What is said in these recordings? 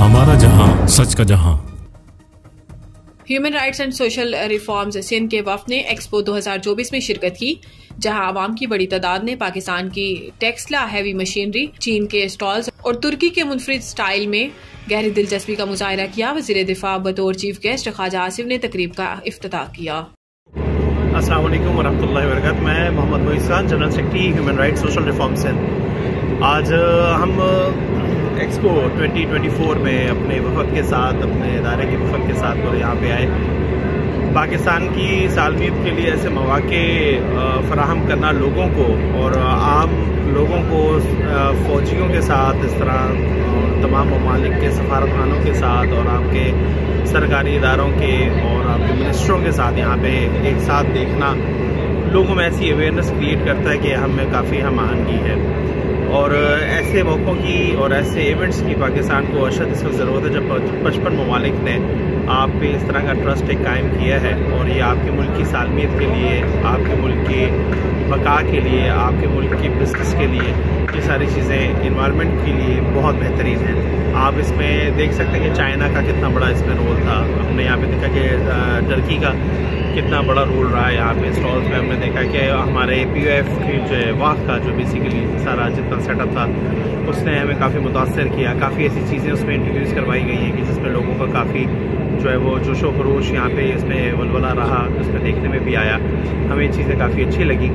हमारा जहां, सच का जहां। Human rights and social reforms Sindh के वफ्द ने एक्सपो 2024 में शिरकत की, जहां आवाम की बड़ी तादाद ने पाकिस्तान की टेक्सला हैवी मशीनरी, चीन के स्टॉल्स और तुर्की के मुनफरिद स्टाइल में गहरी दिलचस्पी का मुजाहरा किया। वज़ीर दिफा बतौर चीफ गेस्ट ख्वाजा आसिफ ने तकरीब का इफ्तिताह किया। अस्सलाम वालेकुम वरहमतुल्लाहि वबरकातुहू। मैं Mohammad Moisan, general secretary human rights social reform Sindh. आज हम एक्सपो 2024 में अपने वफद के साथ, अपने इदारे के वफद के साथ और यहाँ पे आए। पाकिस्तान की सालमियत के लिए ऐसे मौक़े फ़राहम करना लोगों को और आम लोगों को फ़ौजियों के साथ, इस तरह तमाम ममालिक के सफारतखानों के साथ और आपके सरकारी इदारों के और आपके मिनिस्टरों के साथ यहाँ पे एक साथ देखना लोगों में ऐसी अवेयरनेस क्रिएट करता है कि हमें काफ़ी हम आहंगी है। और ऐसे मौक़ों की और ऐसे इवेंट्स की पाकिस्तान को अशद इस वक्त ज़रूरत है, जब 55 ममालिक ने आप पे इस तरह का ट्रस्ट एक कायम किया है और ये आपके मुल्क की सालमियत के लिए, आपके मुल्क के बका के लिए, आपके मुल्क की बिजनेस के लिए, ये सारी चीज़ें इन्वायरमेंट के लिए बहुत बेहतरीन हैं। आप इसमें देख सकते हैं कि चाइना का कितना बड़ा इसमें रोल था। हमने यहाँ पे देखा कि टर्की का कितना बड़ा रोल रहा है यहाँ पे स्टॉल्स में। हमने देखा कि हमारे POF की जो वाक़ का जो बेसिकली सारा जितना सेटअप था उसने हमें काफ़ी मुतासर किया। काफ़ी ऐसी चीज़ें उसमें इंट्रोड्यूस करवाई गई हैं कि जिसमें लोगों का काफ़ी जो है वो जोशो खरोश यहाँ पे इसमें वलवला रहा, उसमें देखने में भी आया। हमें ये चीज़ें काफ़ी अच्छी लगी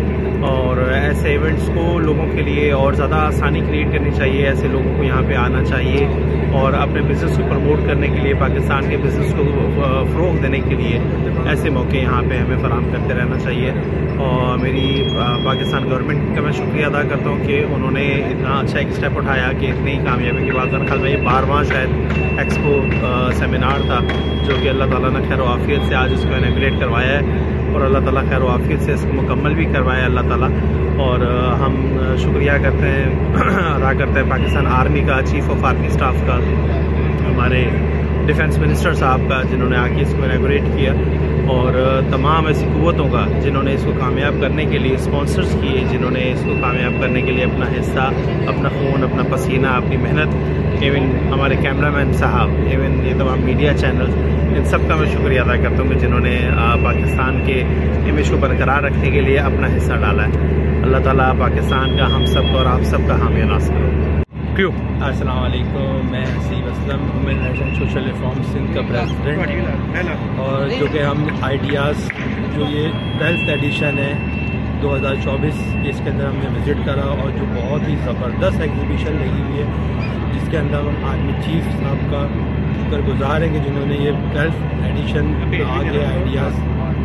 और ऐसे इवेंट्स को लोगों के लिए और ज़्यादा आसानी क्रिएट करनी चाहिए। ऐसे लोगों को यहाँ पे आना चाहिए और अपने बिज़नेस को प्रमोट करने के लिए, पाकिस्तान के बिज़नेस को फ़रोग़ देने के लिए ऐसे मौके यहाँ पे हमें फ़राहम करते रहना चाहिए। और मेरी पाकिस्तान गवर्नमेंट का मैं शुक्रिया अदा करता हूँ कि उन्होंने इतना अच्छा एक स्टेप उठाया कि इतनी कामयाबी के बाद ख्याल में ये 12वां शायद एक्सपो सेमिनार था जो कि अल्लाह ताला ने खैर आफियत से आज इसको इनॉग्रेट करवाया है और अल्लाह ताला खैर आफियत से इसको मुकम्मल भी करवाया अल्लाह ताला। और हम शुक्रिया करते हैं अदा करते हैं पाकिस्तान आर्मी का, चीफ ऑफ आर्मी स्टाफ का, हमारे डिफेंस मिनिस्टर साहब का जिन्होंने आके इसको इनॉग्रेट किया, और तमाम ऐसी कुव्वतों का जिन्होंने इसको कामयाब करने के लिए स्पॉन्सर्स किए, जिन्होंने इसको कामयाब करने के लिए अपना हिस्सा, अपना खून, अपना पसीना, अपनी मेहनत, इवन हमारे कैमरामैन साहब, इवन ये तमाम मीडिया चैनल, इन सब का मैं शुक्रिया अदा करता हूँ कि जिन्होंने पाकिस्तान के इमेज को बरकरार रखने के लिए अपना हिस्सा डाला है। अल्लाह ताला पाकिस्तान का, हम सब का और आप सब का हामी नास करो। क्यों? अस्सलाम वालेकुम, मैं Haseeb Aslam, human rights and social reform Sindh का प्रेसिडेंट। और जो कि हम आइडियाज़ जो ये 12th एडिशन है 2024, इसके अंदर हमने विज़िट करा और जो बहुत ही ज़बरदस्त एग्जीबिशन लगी हुई है, जिसके अंदर हम आर्मी चीफ साहब का शुक्रगुजार हैं कि जिन्होंने ये 12th एडिशन आगे आइडियाज़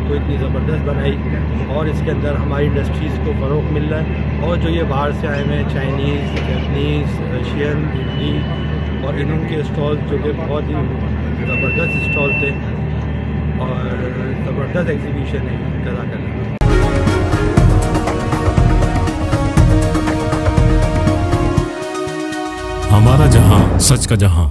को इतनी ज़बरदस्त बनाई और इसके अंदर हमारी इंडस्ट्रीज़ को फ़रोग़ मिल रहा है। और जो ये बाहर से आए हुए हैं, चाइनीज़, जैपनीज़, रशियन, हिंदी और इनके स्टॉल जो कि बहुत ही ज़बरदस्त स्टॉल थे और ज़बरदस्त एग्जीबिशन है करा करना। हमारा जहां, सच का जहां।